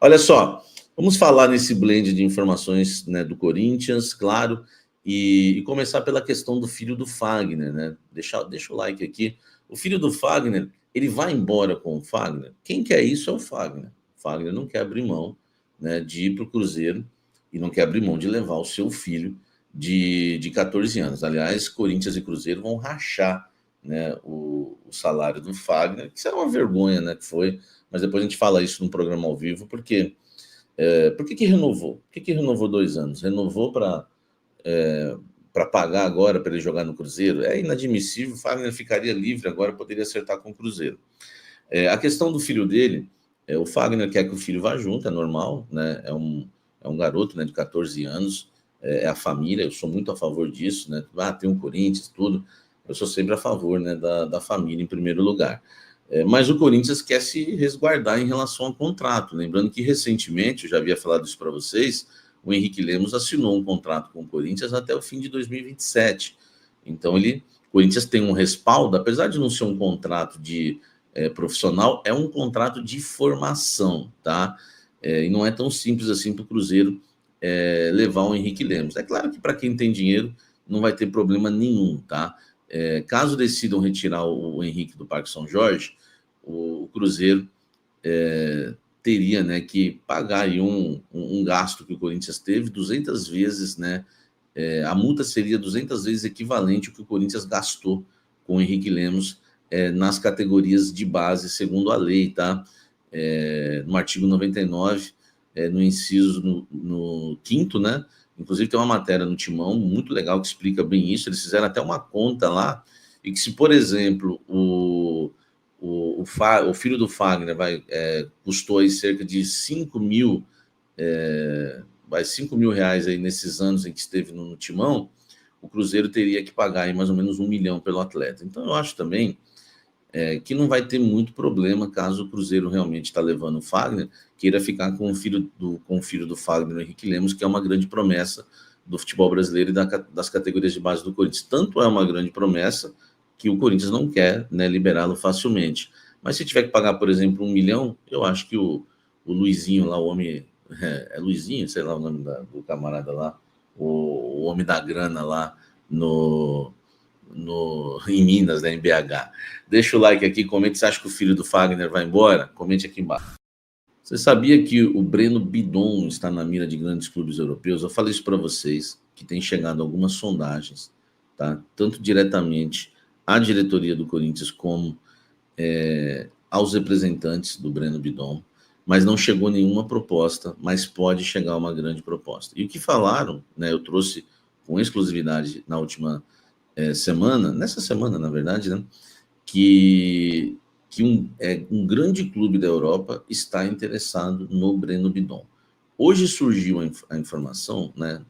Olha só, vamos falar nesse blend de informações, né, do Corinthians, claro, e começar pela questão do filho do Fagner, né? Deixa o like aqui. O filho do Fagner, ele vai embora com o Fagner? Quem quer isso é o Fagner. O Fagner não quer abrir mão, né, de ir para o Cruzeiro e não quer abrir mão de levar o seu filho de 14 anos. Aliás, Corinthians e Cruzeiro vão rachar, né, o salário do Fagner, que será uma vergonha, né, que foi, mas depois a gente fala isso no programa ao vivo, porque por que renovou? Por que renovou 2 anos? Renovou para pagar agora para ele jogar no Cruzeiro? É inadmissível, o Fagner ficaria livre agora, poderia acertar com o Cruzeiro. A questão do filho dele, o Fagner quer que o filho vá junto, é normal, né? É um garoto, né, de 14 anos, é a família, eu sou muito a favor disso, né? Tem um Corinthians, tudo, eu sou sempre a favor, né, da família em primeiro lugar. Mas o Corinthians quer se resguardar em relação ao contrato. Lembrando que recentemente, eu já havia falado isso para vocês, o Henrique Lemos assinou um contrato com o Corinthians até o fim de 2027. Então, o Corinthians tem um respaldo, apesar de não ser um contrato de profissional, é um contrato de formação, tá? E não é tão simples assim para o Cruzeiro levar o Henrique Lemos. É claro que para quem tem dinheiro não vai ter problema nenhum, tá? Caso decidam retirar o Henrique do Parque São Jorge, o Cruzeiro teria, né, que pagar aí um gasto que o Corinthians teve 200 vezes, né? A multa seria 200 vezes equivalente ao que o Corinthians gastou com o Henrique Lemos nas categorias de base, segundo a lei, tá? No artigo 99, no inciso no 5º, né? Inclusive tem uma matéria no Timão muito legal que explica bem isso. Eles fizeram até uma conta lá, e que se, por exemplo, o filho do Fagner custou aí cerca de 5 mil, 5 mil reais aí nesses anos em que esteve no Timão, o Cruzeiro teria que pagar aí mais ou menos 1 milhão pelo atleta. Então eu acho também que não vai ter muito problema caso o Cruzeiro realmente está levando o Fagner, queira ficar com o filho do Fagner, o Henrique Lemos, que é uma grande promessa do futebol brasileiro e das categorias de base do Corinthians. Tanto é uma grande promessa que o Corinthians não quer, né, liberá-lo facilmente. Mas se tiver que pagar, por exemplo, 1 milhão, eu acho que o Luizinho lá, o homem... É Luizinho, sei lá o nome do camarada lá, o homem da grana lá em Minas, né, em BH. Deixa o like aqui, comente se acha que o filho do Fagner vai embora, comente aqui embaixo. Você sabia que o Breno Bidon está na mira de grandes clubes europeus? Eu falei isso para vocês, que tem chegado algumas sondagens, tá? Tanto diretamente à diretoria do Corinthians como aos representantes do Breno Bidon, mas não chegou nenhuma proposta, mas pode chegar uma grande proposta. E o que falaram, né, eu trouxe com exclusividade na última nessa semana, na verdade, né, que um grande clube da Europa está interessado no Breno Bidon. Hoje surgiu a informação, né,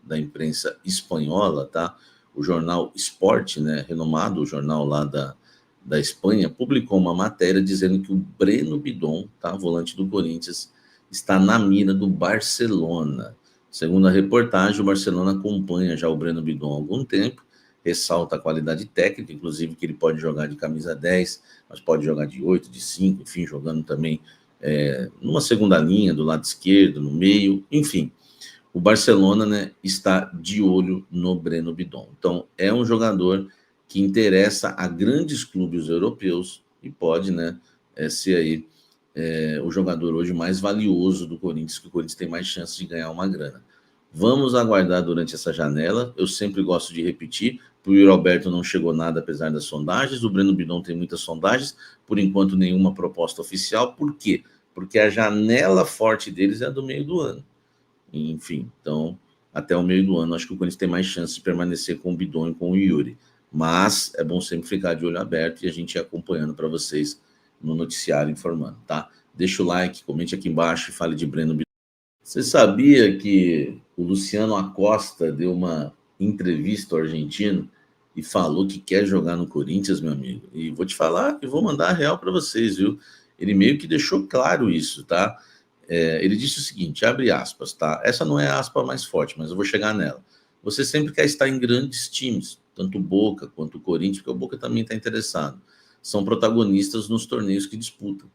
da imprensa espanhola, tá? O jornal Sport, né, renomado, o jornal lá da Espanha, publicou uma matéria dizendo que o Breno Bidon, tá, volante do Corinthians, está na mira do Barcelona. Segundo a reportagem, o Barcelona acompanha já o Breno Bidon há algum tempo, ressalta a qualidade técnica, inclusive que ele pode jogar de camisa 10, mas pode jogar de 8, de 5, enfim, jogando também numa segunda linha, do lado esquerdo, no meio, enfim. O Barcelona, né, está de olho no Breno Bidon. Então, é um jogador que interessa a grandes clubes europeus e pode, né, ser aí o jogador hoje mais valioso do Corinthians, que o Corinthians tem mais chance de ganhar uma grana. Vamos aguardar durante essa janela. Eu sempre gosto de repetir. Para o Yuri Alberto não chegou nada, apesar das sondagens. O Breno Bidon tem muitas sondagens. Por enquanto, nenhuma proposta oficial. Por quê? Porque a janela forte deles é do meio do ano. Enfim, então, até o meio do ano, acho que o Corinthians tem mais chance de permanecer com o Bidon e com o Yuri. Mas é bom sempre ficar de olho aberto e a gente ir acompanhando para vocês no noticiário, informando, tá? Deixa o like, comente aqui embaixo e fale de Breno Bidon. Você sabia que o Luciano Acosta deu uma entrevista ao argentino e falou que quer jogar no Corinthians, meu amigo? E vou te falar e vou mandar a real para vocês, viu? Ele meio que deixou claro isso, tá? Ele disse o seguinte, abre aspas, tá? Essa não é a aspa mais forte, mas eu vou chegar nela. Você sempre quer estar em grandes times, tanto o Boca quanto o Corinthians, porque o Boca também está interessado. São protagonistas nos torneios que disputam.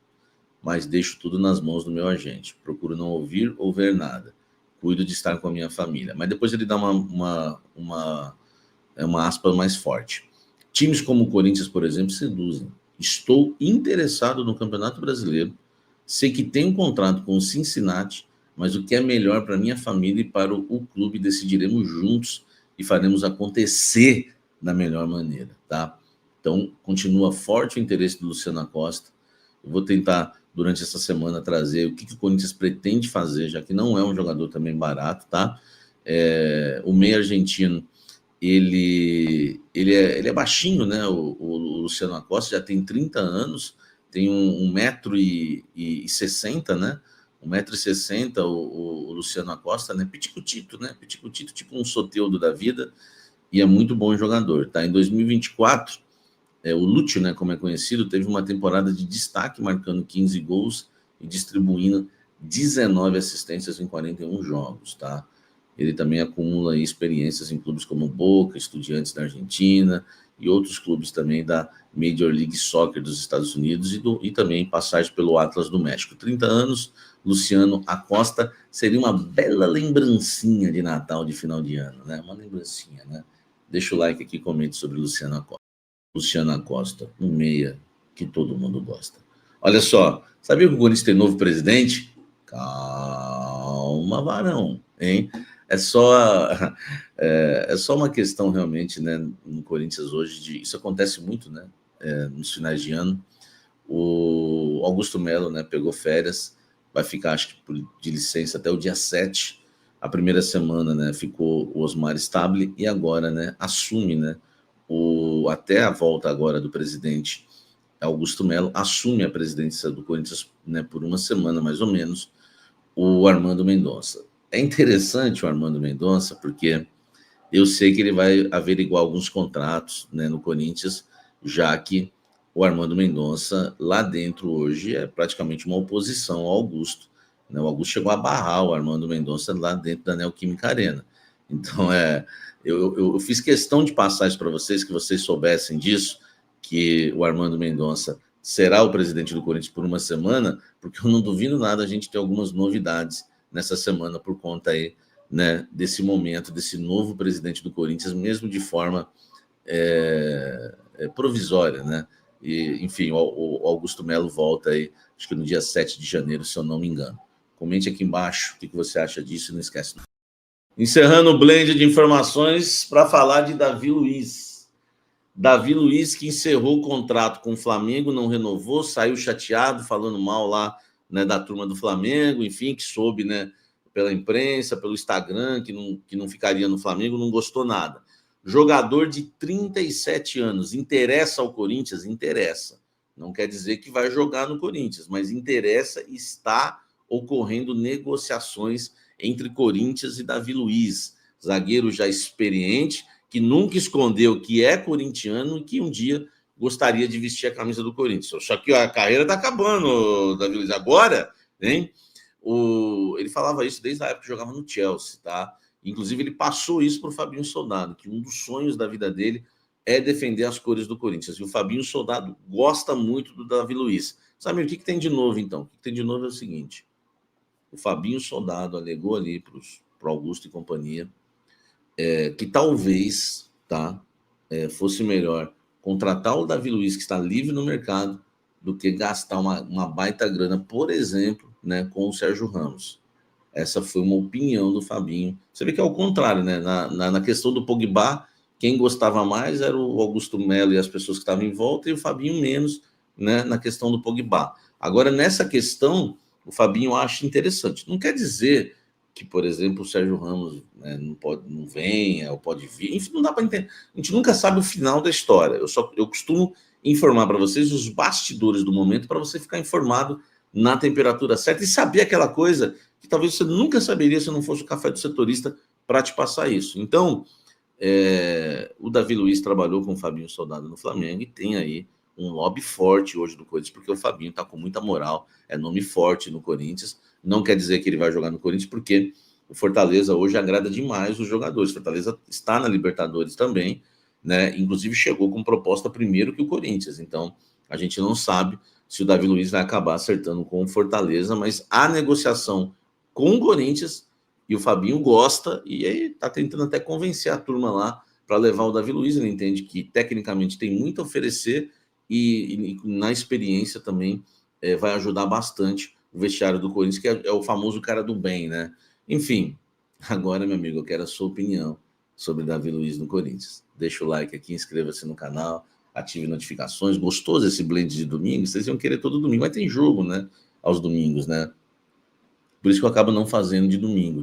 mas deixo tudo nas mãos do meu agente. Procuro não ouvir ou ver nada. Cuido de estar com a minha família. Mas depois ele dá uma aspa mais forte. Times como o Corinthians, por exemplo, seduzem. Estou interessado no Campeonato Brasileiro. Sei que tenho um contrato com o Cincinnati, mas o que é melhor para minha família e para o clube decidiremos juntos e faremos acontecer da melhor maneira, tá? Então, continua forte o interesse do Luciano Acosta. Eu vou tentar, durante essa semana, trazer o que o Corinthians pretende fazer, já que não é um jogador também barato, tá? O meio argentino, ele é baixinho, né? O Luciano Acosta já tem 30 anos, tem 1,60 m, né? 1,60 m o Luciano Acosta, né? Piticutito, né? Piticutito, tipo um Soteldo da vida, e é muito bom jogador, tá? Em 2024, o Lúcio, né, como é conhecido, teve uma temporada de destaque, marcando 15 gols e distribuindo 19 assistências em 41 jogos, tá? Ele também acumula experiências em clubes como Boca, Estudiantes da Argentina e outros clubes também da Major League Soccer dos Estados Unidos e também passagem pelo Atlas do México. 30 anos, Luciano Acosta, seria uma bela lembrancinha de Natal, de final de ano, né? Uma lembrancinha, né? Deixa o like aqui, comente sobre Luciano Acosta. Luciano Acosta, um meia que todo mundo gosta. Olha só, sabia que o Corinthians tem novo presidente? Calma, varão, hein? É só uma questão realmente, né, no Corinthians hoje, isso acontece muito, né, nos finais de ano. O Augusto Melo, né, pegou férias, vai ficar, acho que, de licença até o dia 7. A primeira semana, né, ficou o Osmar Stabile e agora, né, assume, né, até a volta agora do presidente Augusto Melo, assume a presidência do Corinthians, né, por uma semana, mais ou menos, o Armando Mendonça. É interessante o Armando Mendonça, porque eu sei que ele vai averiguar alguns contratos, né, no Corinthians, já que o Armando Mendonça, lá dentro hoje, é praticamente uma oposição ao Augusto, né? O Augusto chegou a barrar o Armando Mendonça lá dentro da Neoquímica Arena. Então, eu fiz questão de passar isso para vocês, que vocês soubessem disso, que o Armando Mendonça será o presidente do Corinthians por uma semana, porque eu não duvido nada a gente ter algumas novidades nessa semana por conta aí, né, desse momento, desse novo presidente do Corinthians, mesmo de forma provisória, né? E, enfim, o Augusto Melo volta aí, acho que no dia 7 de janeiro, se eu não me engano. Comente aqui embaixo o que você acha disso e não esquece. Encerrando o blend de informações para falar de Davi Luiz. Davi Luiz, que encerrou o contrato com o Flamengo, não renovou, saiu chateado, falando mal lá, né, da turma do Flamengo, enfim, que soube, né, pela imprensa, pelo Instagram, que não ficaria no Flamengo, não gostou nada. Jogador de 37 anos, interessa ao Corinthians? Interessa. Não quer dizer que vai jogar no Corinthians, mas interessa, está ocorrendo negociações entre Corinthians e Davi Luiz, zagueiro já experiente, que nunca escondeu que é corintiano e que um dia gostaria de vestir a camisa do Corinthians. Só que a carreira está acabando, Davi Luiz. Agora, hein? Ele falava isso desde a época que jogava no Chelsea, tá? Inclusive, ele passou isso para o Fabinho Soldado, que um dos sonhos da vida dele é defender as cores do Corinthians. E o Fabinho Soldado gosta muito do Davi Luiz. Sabe o que tem de novo, então? O que tem de novo é o seguinte: o Fabinho Soldado alegou ali para o Augusto e companhia que talvez, tá, fosse melhor contratar o Davi Luiz, que está livre no mercado, do que gastar uma baita grana, por exemplo, né, com o Sérgio Ramos. Essa foi uma opinião do Fabinho. Você vê que é o contrário, né? Na questão do Pogba, quem gostava mais era o Augusto Melo e as pessoas que estavam em volta, e o Fabinho menos, né, na questão do Pogba. Agora, nessa questão, o Fabinho acha interessante. Não quer dizer que, por exemplo, o Sérgio Ramos, né, não venha ou pode vir. Enfim, não dá para entender. A gente nunca sabe o final da história. Eu costumo informar para vocês os bastidores do momento para você ficar informado na temperatura certa e saber aquela coisa que talvez você nunca saberia se não fosse o Café do Setorista para te passar isso. Então, o Davi Luiz trabalhou com o Fabinho Soldado no Flamengo e tem aí um lobby forte hoje do Corinthians, porque o Fabinho está com muita moral, é nome forte no Corinthians. Não quer dizer que ele vai jogar no Corinthians, porque o Fortaleza hoje agrada demais os jogadores. O Fortaleza está na Libertadores também, né? Inclusive chegou com proposta primeiro que o Corinthians. Então, a gente não sabe se o Davi Luiz vai acabar acertando com o Fortaleza, mas a negociação com o Corinthians, e o Fabinho gosta, e aí tá tentando até convencer a turma lá para levar o Davi Luiz. Ele entende que tecnicamente tem muito a oferecer e na experiência também vai ajudar bastante o vestiário do Corinthians, que é o famoso cara do bem, né? Enfim, agora, meu amigo, eu quero a sua opinião sobre Davi Luiz no Corinthians. Deixa o like aqui, inscreva-se no canal, ative notificações. Gostoso esse blend de domingo? Vocês iam querer todo domingo, mas tem jogo, né? Aos domingos, né? Por isso que eu acabo não fazendo de domingo.